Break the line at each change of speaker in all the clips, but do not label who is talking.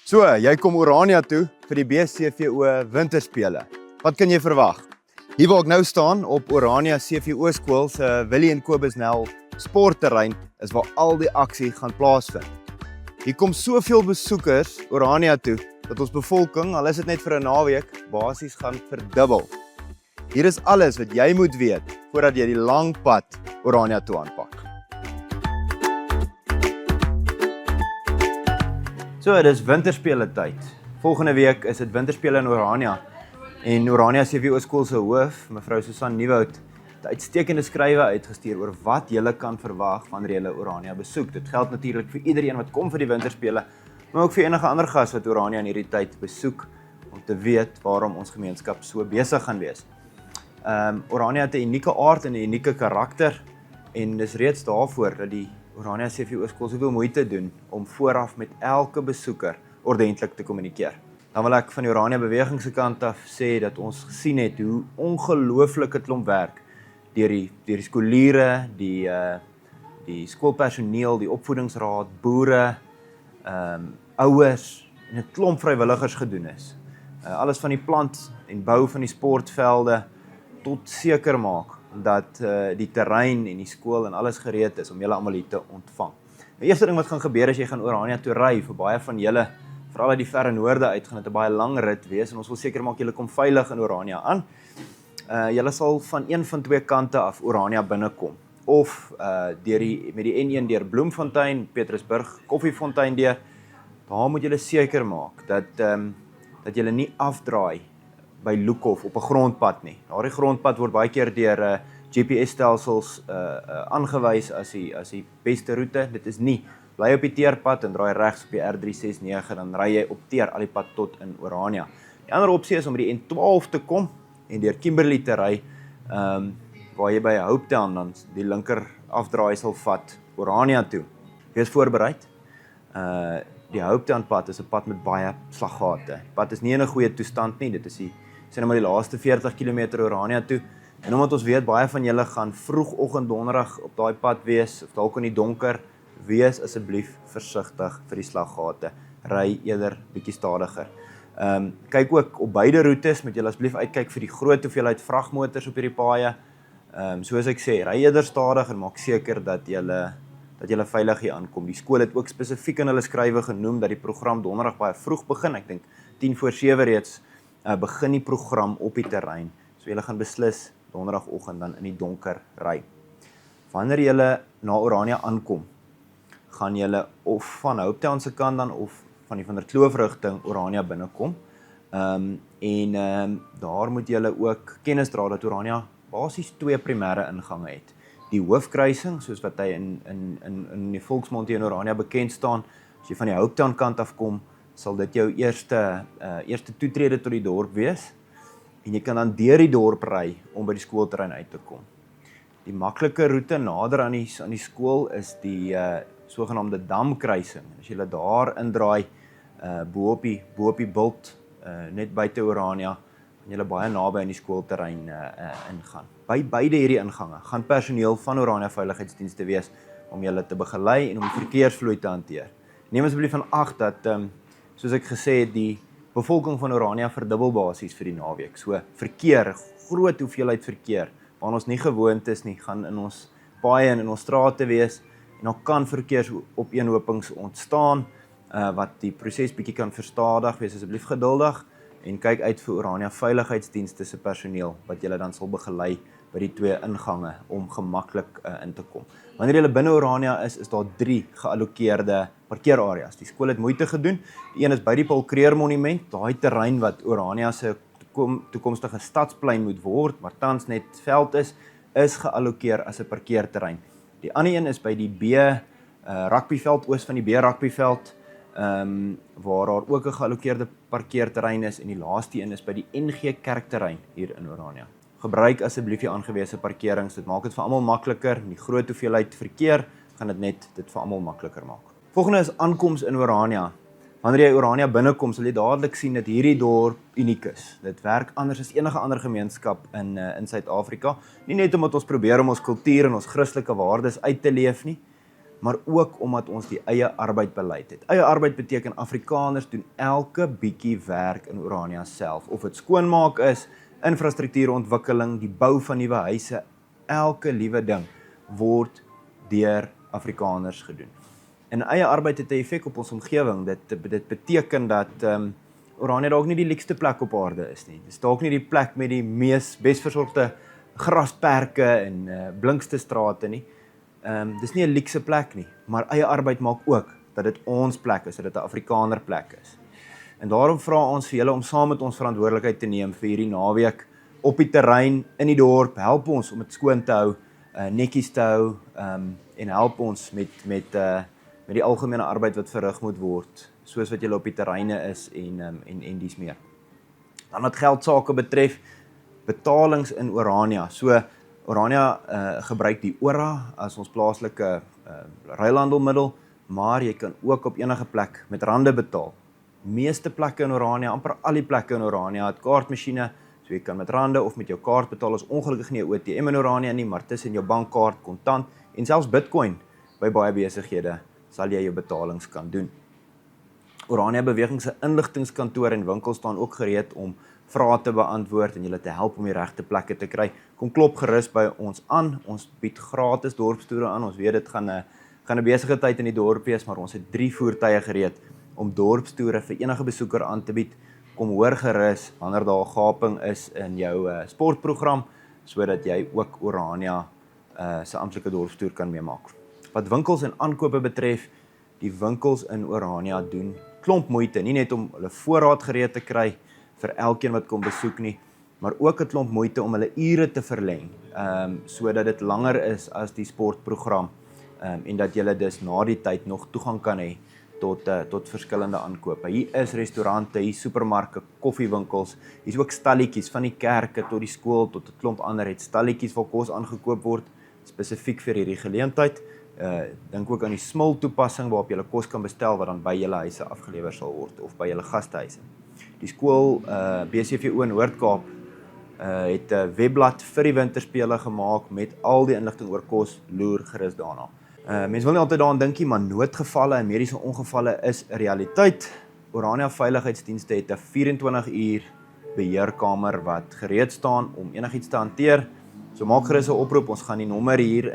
So, jy kom Orania toe vir die BCVO Winterspele. Wat kan jy verwag? Hier waar ek nou staan op Orania CVO skool se Willie en Kobus Nel sportterrein is waar al die aksie gaan plaasvind. Hier kom soveel besoekers Orania toe dat ons bevolking, al is dit net vir 'n naweek, basies gaan verdubbel. Hier is alles wat jy moet weet voordat jy die lang pad Orania toe aanpak. So, dit is winterspele tyd. Volgende week is dit winterspele in Orania. En Orania CVO skool se hoof, mevrou Susan Nieuwoud, het uitstekende skrywe uitgestuur oor wat jy kan verwag wanneer jy Orania besoek. Dit geld natuurlik vir iedereen wat kom vir die winterspele, maar ook vir enige ander gas wat Orania in hierdie tyd besoek, om te weet waarom ons gemeenskap so besig gaan wees. Orania het 'n unieke aard en 'n unieke karakter, en dis reeds daarvoor dat die Orania CVO skool soveel moeite doen om vooraf met elke besoeker ordentlik te kommunikeer. Dan wil ek van die Orania beweging se kant af sê dat ons gesien het hoe ongelooflike klomp werk deur die skooliere, die skoolpersoneel, die opvoedingsraad, boere, ouers en 'n klomp vrywilligers gedoen is. Alles van die plant en bou van die sportvelde tot seker maak dat die terrein en die skool en alles gereed is om julle almal hier te ontvang. Die eerste ding wat gaan gebeur is jy gaan Orania toe ry. Vir baie van julle, veral uit die verre noorde uit, gaan dit 'n baie lang rit wees en ons wil seker maak julle kom veilig in Orania aan. Julle sal van een van twee kante af Orania binnekom, of met die N1 deur Bloemfontein, Petrusburg, Koffiefontein deur. Daar moet julle seker maak dat julle nie afdraai by Lukhof op 'n grondpad nie. Daardie grondpad word baie keer deur GPS-stelsels aangewys as die beste roete. Dit is nie. Bly op die teerpad en draai regs op die R369, dan ry jy op teer al die pad tot in Orania. Die ander opsie is om by die N12 te kom en deur Kimberley te ry, waar jy by Hopetown dan die linker afdraai sal vat Orania toe. Wees voorbereid. Die Hopetown pad is 'n pad met baie slaggate. Die pad is nie in 'n goeie toestand nie. Dit is die laaste 40 km Orania toe. En omdat ons weet baie van julle gaan vroegoggend donderdag op daai pad wees, of dalk in die donker, wees asseblief versigtig vir die slaggate. Ry eerder bietjie stadiger. Kyk ook op beide roetes, moet julle asseblief uitkyk vir die groot hoeveelheid vragmotors op hierdie paaie. Soos ek sê, ry eerder stadig en maak seker dat julle veilig hier aankom. Die skool het ook spesifiek in hulle skrywe genoem dat die program donderdag baie vroeg begin. Ek dink 6:50 reeds begin die program op die terrein. So julle gaan beslis donderdagoggend dan in die donker ry. Wanneer julle na Orania aankom, gaan julle of van Hopetown se kant dan of van die Van der Kloof rigting Orania binnekom. Daar moet julle ook kennis dra dat Orania basies 2 primêre ingange het. Die hoofkruising, soos wat hy in die volksmond hier in Orania bekend staan. As jy van die Hopetown kant af kom, sal dit jou eerste toetrede tot die dorp wees. En jy kan dan deur die dorp ry om by die skoolterrein uit te kom. Die maklike roete nader aan die skool is die sogenaamde damkruising. As jy daar indraai, bo op die bult, net buite Orania, kan jy baie naby aan die skoolterrein ingaan. By beide hierdie ingange gaan personeel van Orania Veiligheidsdienste wees om julle te begelei en om die verkeersvloei te hanteer. Neem asseblief van ag dat, soos ek gesê het, die bevolking van Orania verdubbel basies vir die naweek. So verkeer, groot hoeveelheid verkeer, waar ons nie gewoond is nie, gaan in ons paaie en in ons strate wees, en dan kan verkeersopeenhopings ontstaan, wat die proses bietjie kan verstadig, wees asseblief geduldig, en kyk uit vir Orania Veiligheidsdienste se personeel, wat julle dan sal begelei by die 2 ingange, om gemaklik in te kom. Wanneer julle binne Orania is daar 3 geallokeerde parkeerareas. Die skool het moeite gedoen. Die een is by die Paul Kruger Monument, daai terrein wat Orania se toekomstige stadsplein moet word, maar tans net veld is geallokeer as 'n parkeerterrein. Die ander een is by die B rugbyveld, oos van die B rugbyveld, waar daar ook 'n geallokeerde parkeerterrein is, en die laaste een is by die NG Kerkterrein hier in Orania. Gebruik asseblief die aangewese parkerings, dit maak dit vir almal makliker, die groot hoeveelheid verkeer gaan dit vir almal makliker maak. Volgende is aankoms in Orania. Wanneer jy Orania binnekom, sal jy dadelik sien dat hierdie dorp uniek is. Dit werk anders as enige ander gemeenskap in Suid-Afrika. Nie net omdat ons probeer om ons kultuur en ons Christelike waardes uit te leef nie, maar ook omdat ons die eie arbeidbeleid het. Eie arbeid beteken Afrikaners doen elke bietjie werk in Orania self, of dit skoonmaak is, infrastruktuurontwikkeling, die bou van nuwe huise, elke liewe ding word deur Afrikaners gedoen. En eie arbeid het 'n effek op ons omgewing. Dit beteken dat Orania dalk nie die lekste plek op aarde is nie. Dis dalk nie die plek met die mees besversorgde grasperke en blinkste strate nie. Dis nie 'n luukse plek nie, maar eie arbeid maak ook dat dit ons plek is, dat dit 'n Afrikaner plek is. En daarom vra ons vir julle om saam met ons verantwoordelikheid te neem vir hierdie naweek op die terrein, in die dorp. Help ons om dit skoon te hou, netjies te hou, en help ons met die algemene arbeid wat verrig moet word, soos wat julle op die terreine is en dies meer. Dan wat geldsake betref, betalings in Orania. So Orania gebruik die ORA as ons plaaslike ruilhandelmiddel, maar jy kan ook op enige plek met rande betaal. Meeste plekke in Orania, amper al die plekke in Orania het kaartmasjiene, so jy kan met rande of met jou kaart betaal. Is ongelukkig nie 'n OTM in Orania nie, maar tussen jou bankkaart, kontant en selfs Bitcoin by baie besighede sal jy jou betalings kan doen. Orania Beweging se inligtingskantoor en winkels staan ook gereed om vrae te beantwoord en julle te help om die regte plekke te kry. Kom klop gerus by ons aan. Ons bied gratis dorpstoere aan. Ons weet dit gaan 'n besige tyd in die dorp wees, maar ons het 3 voertuie gereed om dorpstoere vir enige besoeker aan te bied. Kom hoor gerus wanneer daar 'n gaping is in jou sportprogram, sodat jy ook Orania se amptelike dorpstoer kan meemaak. Wat winkels en aankope betref, die winkels in Orania doen klomp moeite, nie net om hulle voorraad gereed te kry vir elkeen wat kom besoek nie, maar ook 'n klomp moeite om hulle ure te verleng, sodat dit langer is as die sportprogram, en dat jy dus na die tyd nog toegang kan hê tot verskillende aankope. Hier is restaurante, hier supermarke, koffiewinkels, hier is ook stalletjies van die kerke tot die skool tot 'n klomp ander het stalletjies waar kos aangekoop word spesifiek vir hierdie geleentheid. Dink ook aan die smil toepassing waarop jy kos kan bestel wat dan by julle huise afgelewer sal word of by julle gastehuise. Die skool BCVO in Noord-Kaap het 'n webblad vir die winterspele gemaak met al die inligting oor kos. Loer gerus daarna. Mense wil nie altyd daaraan dink nie, maar noodgevalle en mediese ongevalle is 'n realiteit. Orania Veiligheidsdienste het 'n 24 uur beheerkamer wat gereed staan om enigiets te hanteer. So maak gerus 'n oproep, ons gaan die nommer hier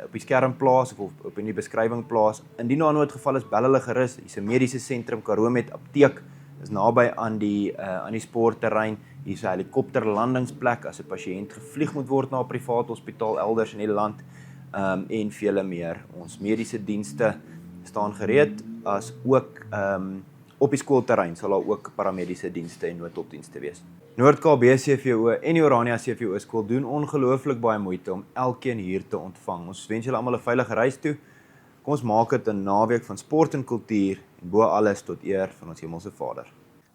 op die skerm plaas of op in die beskrywing plaas. Indien daar 'n noodgeval is, bel hulle gerus. Hier's 'n mediese sentrum, Karoo met apteek, is naby aan die sportterrein. Hier's 'n helikopterlandingsplek as 'n pasiënt gevlieg moet word na 'n privaat hospitaal elders in die land, en vele meer. Ons mediese dienste staan gereed, as ook op die skoolterrein sal daar ook paramediese dienste en noodhulpdienste wees. Noord-Kaap BCVO en die Orania CVO skool doen ongelooflik baie moeite om elkeen hier te ontvang. Ons wens julle almal 'n veilige reis toe. Kom ons maak dit 'n naweek van sport en kultuur en bo alles tot eer van ons Hemelse Vader.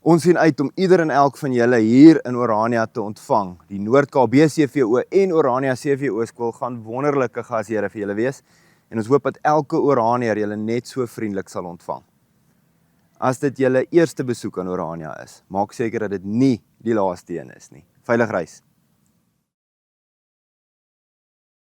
Ons sien uit om ieder en elk van julle hier in Orania te ontvang. Die Noord-Kaap BCVO en Orania CVO skool gaan wonderlike gasheere vir julle wees en ons hoop dat elke Oranier julle net so vriendelik sal ontvang. As dit julle eerste besoek aan Orania is, maak seker dat dit nie die laaste een is nie. Veilig reis!